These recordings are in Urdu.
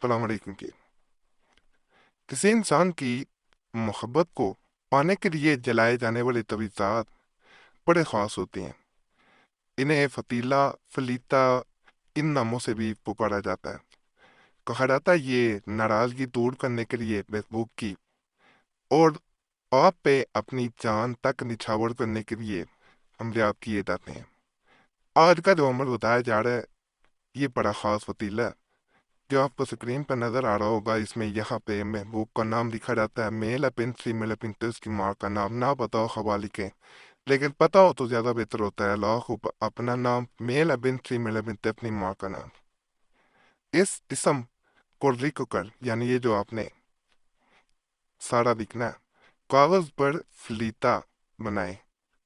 السلام علیکم کی کسی انسان کی محبت کو پانے کے لیے جلائے جانے والے تجویزات بڑے خاص ہوتے ہیں۔ انہیں فتیلہ، فلیتا ان ناموں سے بھی پکارا جاتا ہے۔ کہا جاتا ہے یہ ناراضگی دور کرنے کے لیے محبوب کی اور آپ پہ اپنی جان تک نچھاور کرنے کے لیے عملیات کیے جاتے ہیں۔ آج کا جو عمل بتایا جا رہا ہے یہ بڑا خاص فتیلہ ہے جو آپ کو سکرین پر نظر آ رہا ہوگا۔ اس میں یہاں پہ محبوب کا نام لکھا جاتا ہے، میل اپن فیمیل اپن تو اس کی ماں کا نام نہ پتا ہو خوا لکھیں، لیکن پتا ہو تو زیادہ بہتر ہوتا ہے۔ اللہ اپنا نام، میل اپن فیمیل اپن تو اپنی ماں کا نام۔ اس اسم کو لکھ کر، یعنی یہ جو آپ نے سارا لکھنا ہے، کاغذ پر فلیتا بنائیں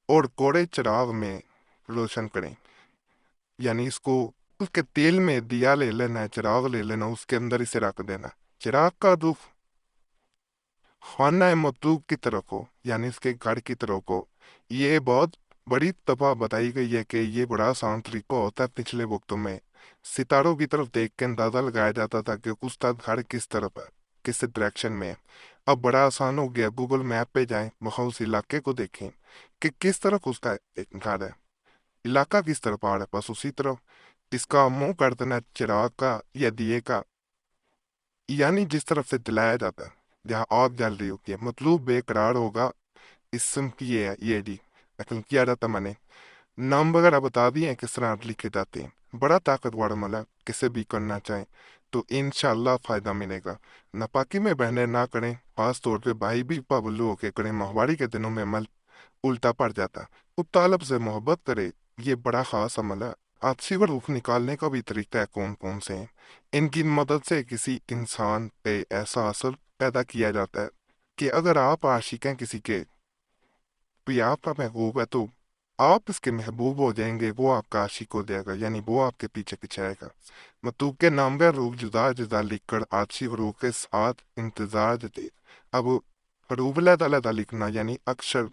اور کوڑے چراغ میں روشن کریں، یعنی اس کے تیل میں دیا لے لینا ہے، چراغ لے لینا، اس کے اندر اسے رکھ دینا۔ چراغ کا رخ خانہ مطلوب کی طرف ہو، یعنی اس کے گھر کی طرف ہو۔ یہ بہت بڑی دفعہ بتائی گئی ہے کہ یہ بڑا آسان طریقہ ہوتا ہے۔ پچھلے وقتوں میں ستاروں کی طرف دیکھ کے اندازہ لگایا جاتا تھا کہ اس کا گھر کس طرف ہے، کس ڈائریکشن میں ہے۔ اب بڑا آسان ہو گیا، گوگل میپ پہ جائیں، وہاں اس علاقے کو دیکھیں کہ کس طرف اس کا گھر ہے، علاقہ کس طرف آ رہا ہے، بس اسی طرف اس کا منہ کر دینا چراغ کا یا دیے کا، یعنی جس طرف سے جلایا جاتا ہے، جہاں آگ جل رہی ہوتی ہے۔ مطلوب بے قرار ہوگا، اسم کی یہ جی نقل کیا جاتا۔ میں نے نام وغیرہ بتا دیے ہیں کس طرح لکھے جاتے ہیں۔ بڑا طاقتور عمل ہے، کسے بھی کرنا چاہیں تو انشاءاللہ فائدہ ملے گا۔ ناپاکی میں بہنیں نہ کریں، خاص طور پہ بھائی بھی پابلو ہو کے کریں۔ ماہواری کے دنوں میں عمل الٹا پڑ جاتا ہے۔ وہ طالب سے محبت کرے، یہ بڑا خاص عمل ہے۔ آپسی روح نکالنے کا بھی طریقہ ہے کون کون سے ہیں۔ ان کی مدد سے کسی انسان پہ ایسا اثر پیدا کیا جاتا ہے کہ اگر آپ عاشق ہیں کسی کے، بھی آپ کا محبوب ہے تو آپ اس کے محبوب ہو جائیں گے، وہ آپ کا عاشق ہو جائے گا، یعنی وہ آپ کے پیچھے پیچھے آئے گا۔ مطلوب کے نام کا حروف جدا جدا لکھ کر آپسی حروف کے ساتھ انتظار دیتے۔ اب حروف علیحدہ علیحدہ لکھنا، یعنی اکثر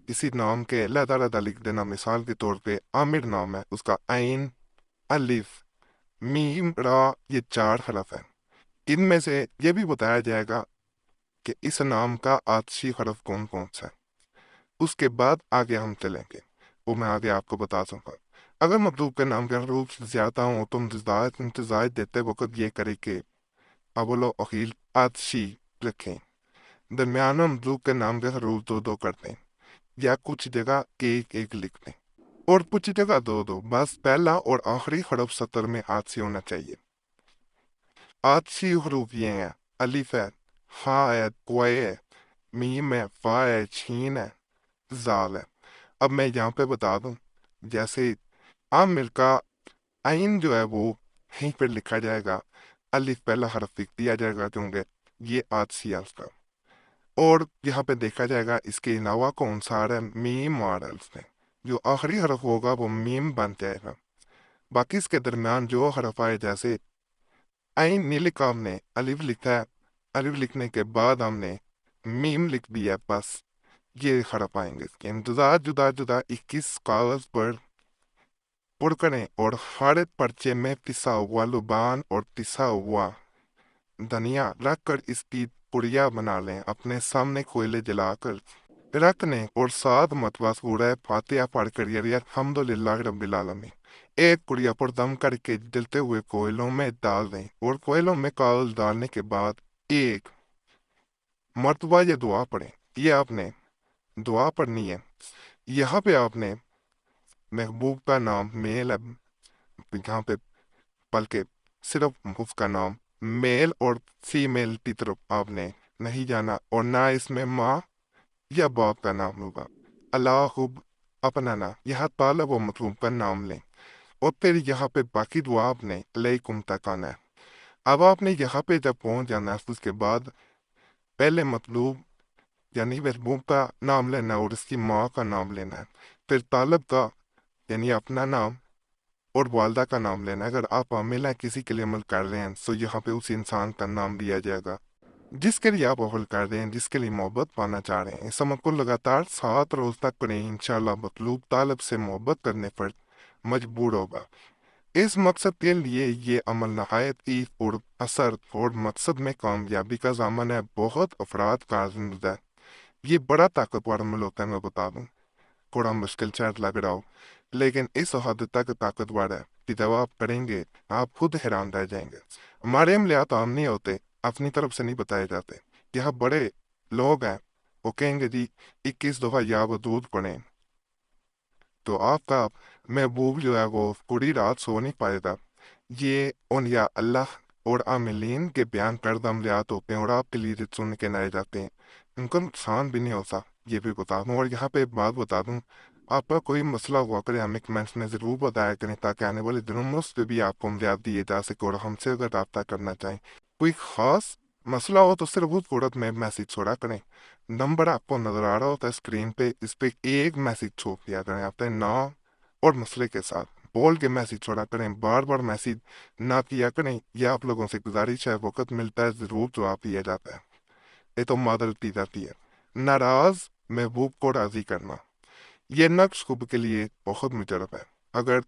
کسی نام کے علیحدہ علیحدہ لکھ دینا۔ مثال کے طور پہ عامر نام ہے، اس کا عین، الف، میم، را، یہ 4 حرف ہیں۔ ان میں سے یہ بھی بتایا جائے گا کہ اس نام کا آتشی حرف کون کون سا ہے۔ اس کے بعد آگے ہم چلیں گے، وہ میں آگے آپ کو بتا سکوں گا۔ اگر مطلوب کے نام کے حروف زیادہ ہوں تو امتزاج دیتے وقت یہ کرے کہ اول و اخیر آتشی رکھیں، درمیان میں مطلوب کے نام کے حروف 2 کر دیں، یا کچھ جگہ ایک لکھ دیں اور کچھ جگہ 2 بس پہلا اور آخری حرف سطر میں آتشی ہونا چاہیے۔ آتشی حروف یہ ہیں، الف ہے، ہا ہے، کوئے ہے، میم ہے، فا ہے، چھین ہے، زال ہے۔ اب میں یہاں پہ بتا دوں، جیسے عامر کا عین جو ہے وہ یہیں پہ لکھا جائے گا، الف پہلا حرف لکھ دیا جائے گا کیونکہ یہ آتشی ہے اس کا، اور یہاں پہ دیکھا جائے گا اس کے علاوہ کون سا آ رہا ہے، میم آ رہا ہے اس میں، جو آخری حرف ہوگا وہ میم بن جائے گا۔ باقی اس کے درمیان جو حرف آئے، جیسے عین نہیں لکھا ہم نے، الف لکھا ہے، الف لکھنے کے بعد ہم نے میم لکھ دیا، بس یہ حرف آئیں گے۔ اس کے امتزاج جدا جدا 21 کاغذ پر پر کریں اور ہر پرچے میں پسا ہوا لبان اور پسا ہوا دھنیا رکھ کر اس کی پڑیا بنا لیں۔ اپنے سامنے کوئلے جلا کر رکھ لیں اور 7 مرتبہ سورہ فاتحہ پڑھ کر یعنی الحمدللہ رب العالمین ایک کڑیا پر دم کر کے جلتے ہوئے کوئلوں میں ڈال دیں، اور کوئلوں میں کاغذ ڈالنے کے بعد ایک مرتبہ یہ دعا پڑھیں۔ یہ آپ نے دعا پڑھنی ہے۔ یہاں پہ آپ نے محبوب کا نام میل ہے یہاں پہ، بلکہ صرف اس کا نام میل اور فیمیل کی طرف آپ نے نہیں جانا، اور نہ اس میں ماں یا باپ کا نام ہوگا۔ اللہ اپنا نام، یہاں طالب و مطلوب کا نام لیں، اور پھر یہاں پہ باقی دعا آپ نے علیکم تک آنا ہے۔ اب آپ نے یہاں پہ جب پہنچ جانا ہے، اس کے بعد پہلے مطلوب یعنی محبوب کا نام لینا اور اس کی ماں کا نام لینا ہے، پھر طالب کا یعنی اپنا نام اور والدہ کا نام لینا ہے۔ اگر آپ عامل ہیں، کسی کے لیے عمل کر رہے ہیں، تو یہاں پہ اس انسان کا نام دیا جائے گا جس کے لیے آپ عمل کر رہے ہیں، جس کے لیے محبت پانا چاہ رہے ہیں۔ اس عمل کو لگاتار 7 روز تک کریں، انشاءاللہ مطلوب طالب سے محبت کرنے پر مجبور ہوگا۔ اس مقصد کے لیے یہ عمل نہایت ہی پر اثر اور مقصد میں کامیابی کا ضامن ہے۔ بہت افراد کا عزم ہے، یہ بڑا طاقتور عمل ہوتا ہے، میں بتا دوں، تھوڑا مشکل شاید لگ رہا ہو، لیکن اس حد تک طاقتور ہے کہ جب آپ کریں گے آپ خود حیران رہ جائیں گے۔ ہمارے عملیات عام نہیں ہوتے، اپنی طرف سے نہیں بتائے جاتے۔ یہاں بڑے لوگ ہیں، وہ کہیں گے جی 21 دفعہ یا ودود پڑھیں، تو آپ کا محبوب جو ہے وہ پوری رات سو نہیں پائے گا۔ یہ اولیاء اللہ اور عاملین کے بیان کردہ عملیات ہوتے ہیں اور آپ کے لیے سن کے لائے جاتے ہیں، ان کا نقصان بھی نہیں ہوتا، یہ بھی بتا دوں۔ اور یہاں پہ ایک بات بتا دوں، آپ کا کوئی مسئلہ ہوا کرے ہمیں کمنٹس میں ضرور بتایا کریں تاکہ آنے والے دنوں میں اس پہ بھی آپ کو عملیات دیے جا سکے، اور ہم سے اگر رابطہ کرنا چاہیں کوئی خاص مسئلہ ہو تو صرف اس صورت میں میسیج چھوڑا کریں۔ نمبر آپ کو نظر آ رہا ہوتا ہے اسکرین پہ، اس پہ ایک میسیج چھوڑ دیا کریں، آپ کا نام اور مسئلے کے ساتھ بول کے میسیج چھوڑا کریں، بار بار میسیج نہ کیا کریں۔ یہ آپ لوگوں سے گزارش ہے، وقت ملتا ہے ضرور جواب دیا جاتا ہے، یہ تو معذرت دی جاتی ہے۔ ناراض محبوب کو راضی کرنا، یہ نقش خوب کے لیے بہت مجرب ہے۔ اگر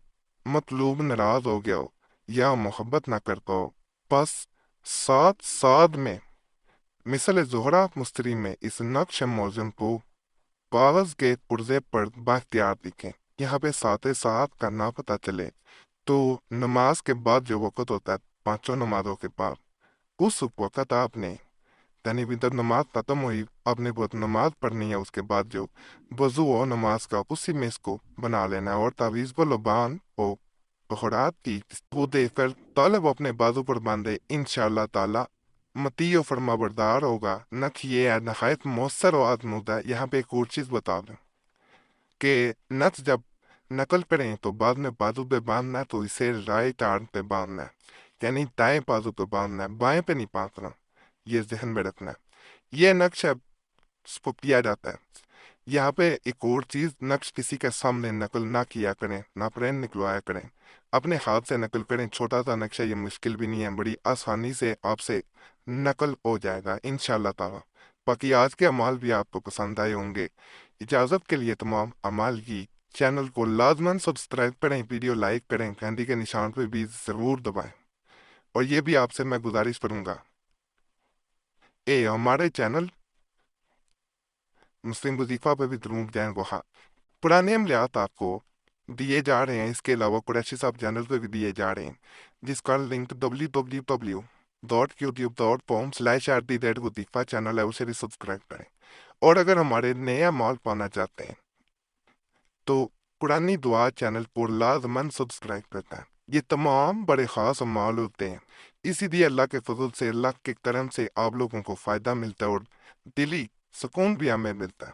مطلوب ناراض ہو گیا ہو یا محبت نہ کرتا ہو، بس ساتھ ساتھ میں مثل زہرہ مستری میں اس نقش موزن کو کاغذ کے پرزے پر بااختیار لکھیں۔ یہاں پہ ساتھ ساتھ کا نہ پتہ چلے تو نماز کے بعد جو وقت ہوتا ہے، پانچوں نمازوں کے بعد، اس وقت آپ نے یعنی بھی جب نماز ختم ہوئی آپ نے بہت نماز پڑھنی ہے، اس کے بعد جو وضو ہو نماز کا اسی میں اس کو بنا لینا ہے، اور تعویذ و لبان ہو بخورات کی وہ دے کر طالب اپنے بازو پر باندھے، انشاءاللہ تعالی مطیع و فرما بردار ہوگا۔ نقش یہ ہے نہایت مؤثر و آزمودہ ہے۔ یہاں پہ ایک اور چیز بتا دوں کہ نقش جب نقل کریں تو بعد میں بازو پہ باندھنا ہے تو اسے رائٹ آرم پہ باندھنا ہے، یعنی دائیں بازو پہ باندھنا ہے، بائیں پہ نہیں باندھنا، یہ ذہن میں رکھنا ہے۔ یہ نقش ہے اس کو کیا جاتا ہے۔ یہاں پہ ایک اور چیز، نقش کسی کے سامنے نقل نہ کیا کریں، نہ پرین نکلوایا کریں، اپنے ہاتھ سے نقل کریں۔ چھوٹا سا نقشہ، یہ مشکل بھی نہیں ہے، بڑی آسانی سے آپ سے نقل ہو جائے گا انشاءاللہ تعالی۔ باقی آج کے اعمال بھی آپ کو پسند آئے ہوں گے۔ اجازت کے لیے تمام اعمال کی چینل کو لازماً سبسکرائب کریں، ویڈیو لائک کریں، گھنٹی کے نشان پہ بھی ضرور دبائیں، اور یہ بھی آپ سے میں گزارش کروں گا، ہمارے چینل مسلم وظیفہ پہ بھی ضرور جائیں، وہاں پرانے عملیات آپ کو دیے جا رہے ہیں، اس کے علاوہ قریشی صاحب چینل پہ بھی دیے جا رہے ہیں، جس کا لنک www.youtube.com/RD چینل ہے، اسے بھی سبسکرائب کریں۔ اور اگر ہمارے نئے اعمال پانا چاہتے ہیں تو قرآنی دعا چینل کو لازماً سبسکرائب کرتا ہے۔ یہ تمام بڑے خاص اعمال ہوتے ہیں، اسی لیے اللہ کے فضل سے، اللہ کے کرم سے آپ لوگوں کو فائدہ ملتا ہے اور دلی سکون بھی ہمیں ملتا ہے۔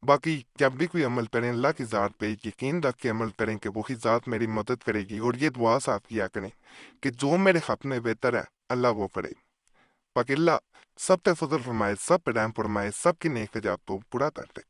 باقی جب بھی کوئی عمل کریں اللہ کی ذات پہ یقین رکھ کے عمل کریں کہ وہی ذات میری مدد کرے گی، اور یہ دعا صاف کیا کریں کہ جو میرے حق میں بہتر ہے اللہ وہ کرے۔ باقی اللہ سب پہ فضل فرمائے، سب پہ رحم فرمائے، سب کی نیک حاجات کو پورا کر دے۔